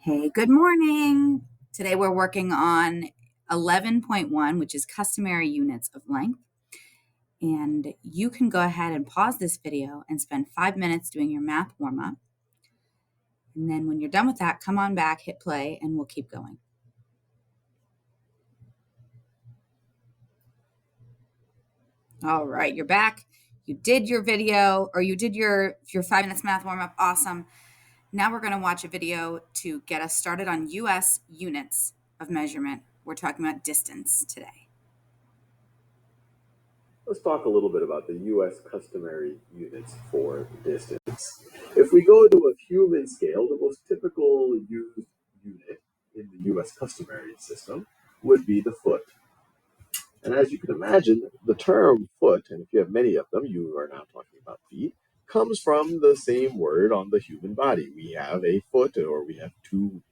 Hey, good morning. Today we're working on 11.1, which is customary units of length. And you can go ahead and pause this video and spend 5 minutes doing your math warm-up. And then when you're done with that, come on back, hit play, and we'll keep going. All right, you're back. You did your video, or you did your 5 minutes math warm-up. Awesome. Now we're going to watch a video to get us started on US units of measurement. We're talking about distance today. Let's talk a little bit about the U.S. customary units for distance. If we go to a human scale, the most typical used unit in the U.S. customary system would be the foot. And as you can imagine, the term foot, and if you have many of them, you are now talking about feet, comes from the same word on the human body. We have a foot, or we have two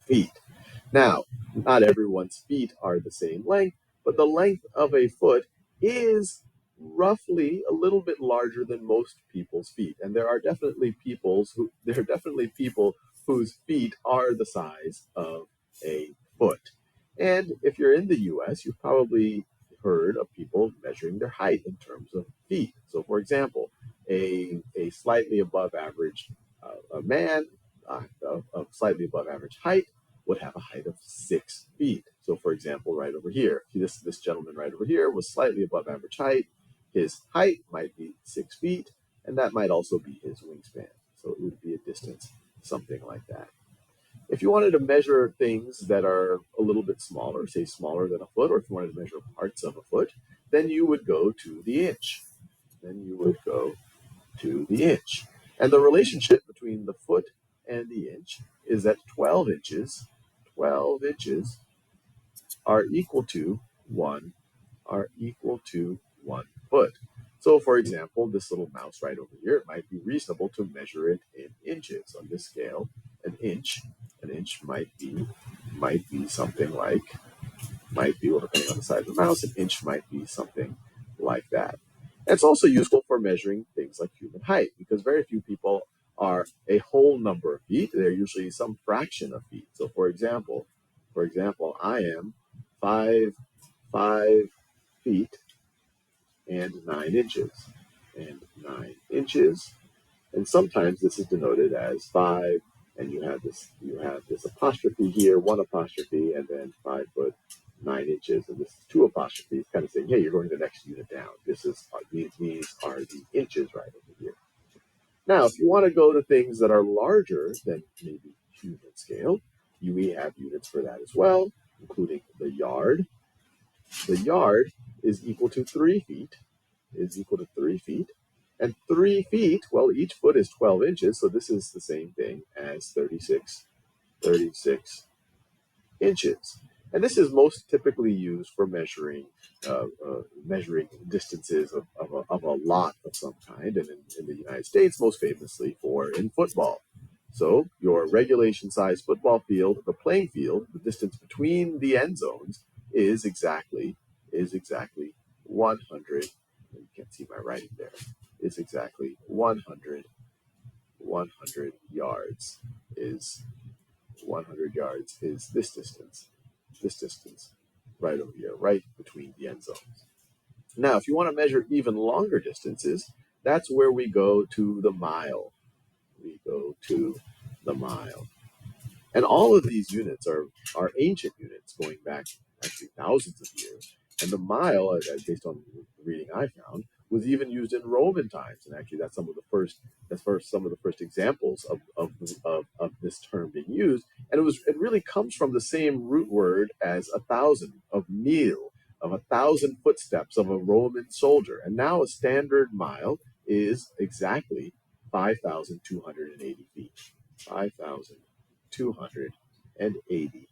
feet. Now, not everyone's feet are the same length, but the length of a foot is roughly a little bit larger than most people's feet. And there are definitely people whose feet are the size of a foot. And if you're in the US, you've probably heard of people measuring their height in terms of feet. So, for example, a slightly above average a man of slightly above average height would have a height of 6 feet. So, for example, right over here, this gentleman right over here was slightly above average height. His height might be 6 feet, and that might also be his wingspan. So it would be a distance, something like that. If you wanted to measure things that are a little bit smaller, say smaller than a foot, or if you wanted to measure parts of a foot, then you would go to the inch. And the relationship between the foot and the inch is that 12 inches are equal to one foot. So, for example, this little mouse right over here, it might be reasonable to measure it in inches. On this scale, an inch might be something like, well, depending on the size of the mouse, an inch might be something like that. And it's also useful for measuring things like human height, because very few people are a whole number of feet. They're usually some fraction of feet. So, for example, I am 5 feet and 9 inches, and sometimes this is denoted as 5, and you have this apostrophe here, one apostrophe, and then 5 foot 9 inches, and this is two apostrophes, kind of saying, hey, you're going the next unit down. These are the inches right over here. Now, if you want to go to things that are larger than maybe human scale, we have units for that as well, including the yard. The yard is equal to 3 feet, and 3 feet, well, each foot is 12 inches, so this is the same thing as 36 inches. And this is most typically used for measuring distances of a lot of some kind, and in the United States, most famously in football. So your regulation size football field, the playing field, the distance between the end zones is exactly 100. You can't see my writing there. Is exactly 100 yards. Is 100 yards is this distance right over here, right between the end zones. Now, if you want to measure even longer distances, that's where we go to the mile. And all of these units are ancient units going back actually thousands of years. And the mile, based on the reading I found, was even used in Roman times. And actually, that's some of the first examples of this term being used. And it really comes from the same root word as 1,000 of mille, of 1,000 footsteps of a Roman soldier. And now a standard mile is exactly 5,280 feet. 5,280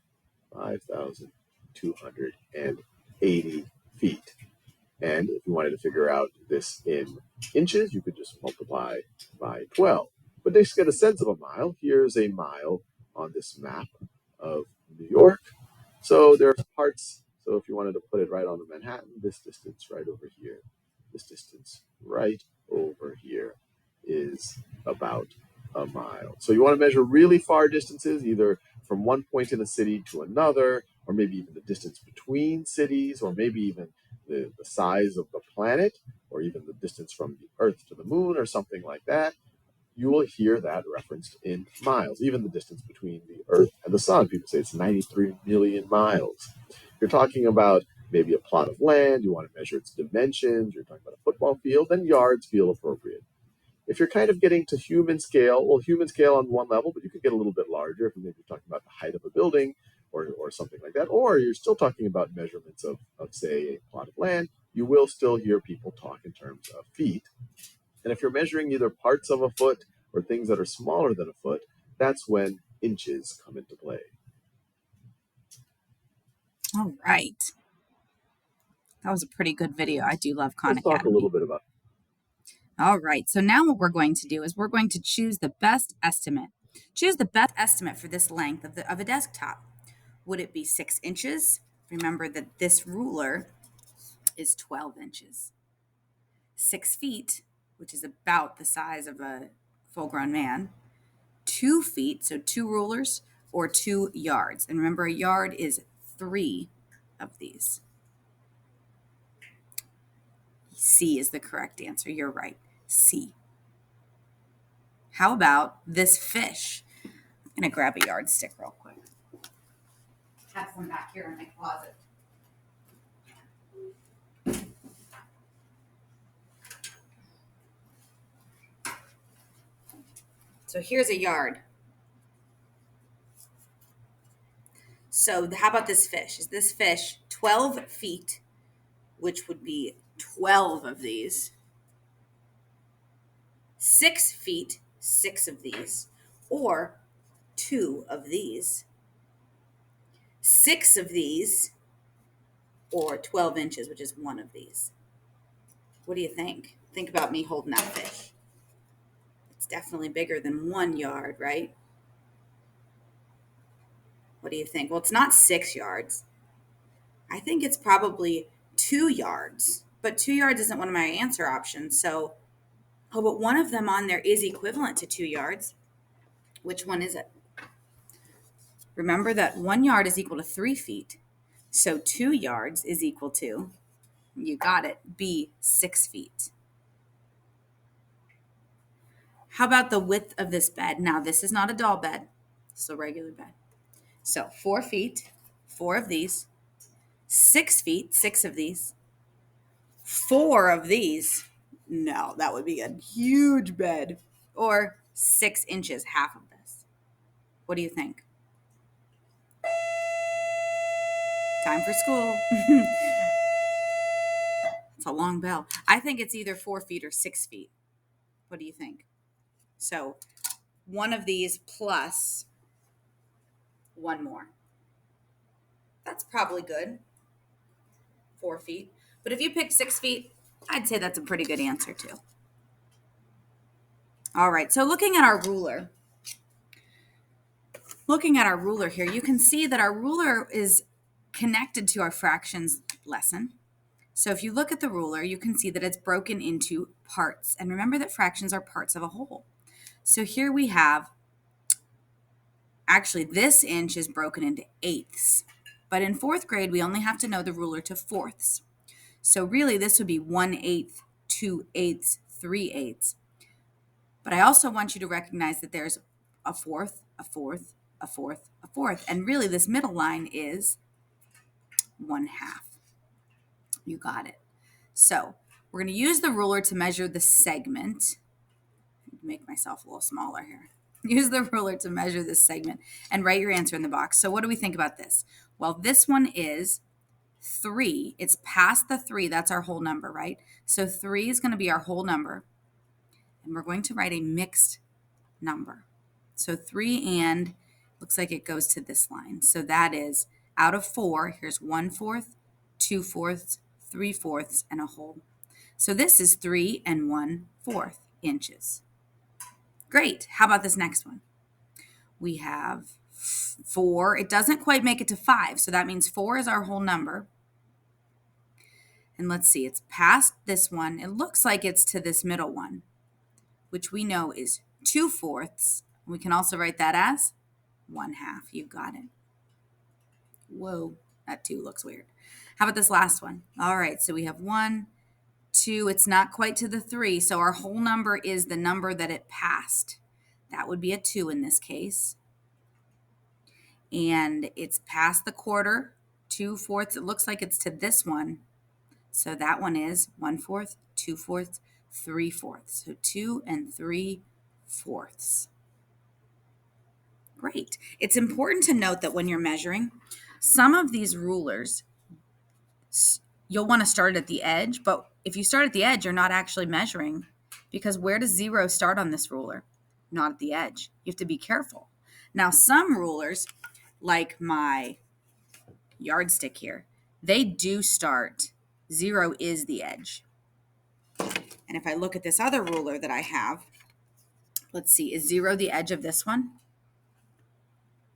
5,280 feet. And if you wanted to figure out this in inches, you could just multiply by 12. But just get a sense of a mile. Here's a mile on this map of New York. So there are parts. So if you wanted to put it right on the Manhattan, this distance right over here is about a mile. So you want to measure really far distances, either from one point in a city to another, or maybe even the distance between cities, or maybe even the size of the planet, or even the distance from the Earth to the moon, or something like that. You will hear that referenced in miles, even the distance between the Earth and the Sun. People say it's 93 million miles. You're talking about maybe a plot of land, you want to measure its dimensions, you're talking about a football field, then yards feel appropriate. If you're kind of getting to human scale, well, human scale on one level, but you could get a little bit larger if you're maybe talking about the height of a building or something like that, or you're still talking about measurements of, say, a plot of land, you will still hear people talk in terms of feet. And if you're measuring either parts of a foot or things that are smaller than a foot, that's when inches come into play. All right. That was a pretty good video. I do love Khan Let's talk a Academy. little bit about. All right. So now what we're going to do is we're going to choose the best estimate. Choose the best estimate for this length of a desktop. Would it be 6 inches? Remember that this ruler is 12 inches. 6 feet, which is about the size of a full-grown man. 2 feet, so 2 rulers, or 2 yards. And remember, a yard is 3 of these. C is the correct answer. You're right. C. How about this fish? I'm going to grab a yardstick real quick. I have some back here in my closet. So here's a yard. So how about this fish? Is this fish 12 feet, which would be 12 of these? 6 feet, 6 of these, or 2 of these? 6 of these, or 12 inches, which is 1 of these? What do you think? Think about me holding that fish. It's definitely bigger than 1 yard, right? What do you think? Well, it's not 6 yards. I think it's probably 2 yards, but 2 yards isn't one of my answer options. So, oh, but one of them on there is equivalent to 2 yards. Which one is it? Remember that 1 yard is equal to 3 feet. So 2 yards is equal to, you got it, B, 6 feet. How about the width of this bed? Now, this is not a doll bed. It's a regular bed. So 4 feet, 4 of these. 6 feet, 6 of these. 4 of these. No, that would be a huge bed. Or 6 inches, half of this. What do you think? Time for school. It's a long bell. I think it's either 4 feet or 6 feet. What do you think? So one of these plus one more. That's probably good. 4 feet. But if you picked 6 feet, I'd say that's a pretty good answer too. All right, so looking at our ruler here, you can see that our ruler is connected to our fractions lesson. So if you look at the ruler, you can see that it's broken into parts. And remember that fractions are parts of a whole. So here we have, actually this inch is broken into eighths. But in 4th grade, we only have to know the ruler to fourths. So really this would be 1/8, 2/8, 3/8. But I also want you to recognize that there's a fourth, a fourth, a fourth, a fourth. And really this middle line is 1/2. You got it. So we're going to use the ruler to measure the segment. Make myself a little smaller here. Use the ruler to measure this segment and write your answer in the box. So what do we think about this? Well, this one is 3. It's past the 3. That's our whole number, right? So 3 is going to be our whole number. And we're going to write a mixed number. So 3 and looks like it goes to this line. So that is out of 4, here's 1/4, 2/4, 3/4, and a whole. So this is 3 and 1/4 inches. Great. How about this next one? We have 4. It doesn't quite make it to 5, so that means 4 is our whole number. And let's see, it's past this one. It looks like it's to this middle one, which we know is 2/4. We can also write that as 1/2. You got it. Whoa, that 2 looks weird. How about this last one? All right, so we have 1, 2. It's not quite to the 3, so our whole number is the number that it passed. That would be a 2 in this case. And it's past the quarter, 2/4. It looks like it's to this one. So that one is 1/4, 2/4, 3/4. So 2 and 3/4. Great. It's important to note that when you're measuring, some of these rulers, you'll want to start at the edge, but if you start at the edge, you're not actually measuring, because where does 0 start on this ruler? Not at the edge. You have to be careful. Now, some rulers, like my yardstick here, they do start, 0 is the edge. And if I look at this other ruler that I have, let's see, is 0 the edge of this one?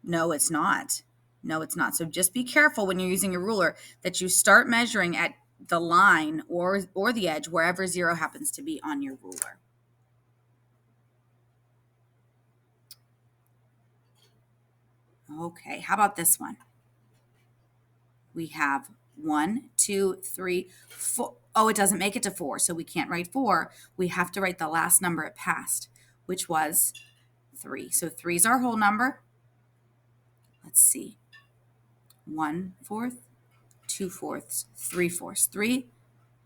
No, it's not. No, it's not. So just be careful when you're using a ruler that you start measuring at the line or the edge, wherever 0 happens to be on your ruler. Okay, how about this one? We have 1, 2, 3, 4. Oh, it doesn't make it to 4, so we can't write 4. We have to write the last number it passed, which was 3. So 3 is our whole number. Let's see. 1/4, 2/4, 3/4. 3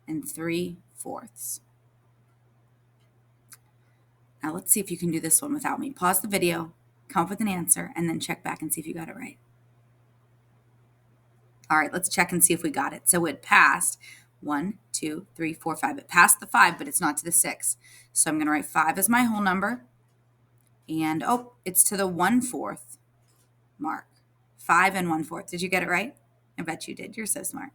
and 3/4. Now let's see if you can do this one without me. Pause the video, come up with an answer, and then check back and see if you got it right. All right, let's check and see if we got it. So it passed 1, 2, 3, 4, 5. It passed the 5, but it's not to the 6. So I'm going to write 5 as my whole number. And, oh, it's to the 1/4 mark. 5 and 1/4. Did you get it right? I bet you did. You're so smart.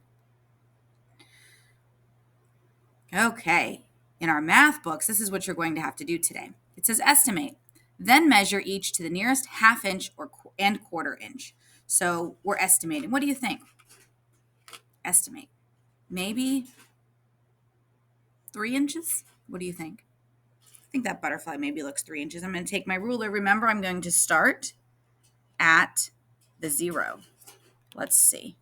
Okay. In our math books, this is what you're going to have to do today. It says estimate, then measure each to the nearest ½ inch and quarter inch. So we're estimating. What do you think? Estimate. Maybe 3 inches? What do you think? I think that butterfly maybe looks 3 inches. I'm going to take my ruler. Remember, I'm going to start at the 0. Let's see.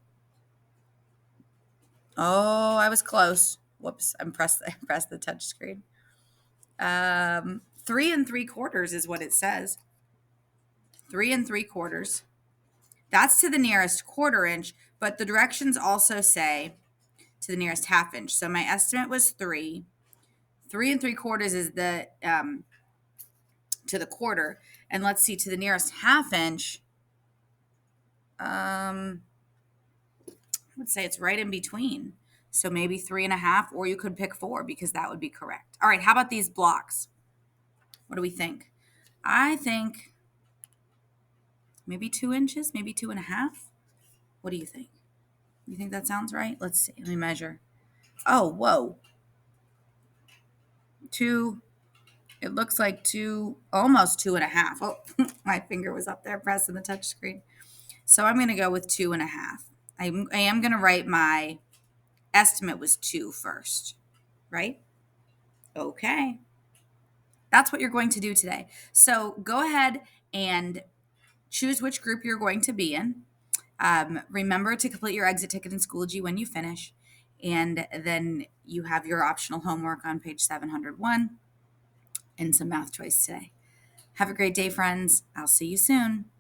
Oh, I was close. Whoops, I pressed the touch screen. 3 3/4 is what it says. 3 3/4. That's to the nearest quarter inch, but the directions also say to the nearest ½ inch. So my estimate was 3. 3 3/4 is the to the quarter, and let's see, to the nearest ½ inch. I would say it's right in between. So maybe 3.5, or you could pick 4 because that would be correct. All right, how about these blocks? What do we think? I think maybe 2 inches, maybe 2.5. What do you think? You think that sounds right? Let's see. Let me measure. Oh, whoa. 2. It looks like 2, almost 2.5. Oh, my finger was up there pressing the touch screen. So I'm going to go with 2.5. I am going to write my estimate was 2 first, right? Okay. That's what you're going to do today. So go ahead and choose which group you're going to be in. Remember to complete your exit ticket in Schoology when you finish. And then you have your optional homework on page 701 and some math choice today. Have a great day, friends. I'll see you soon.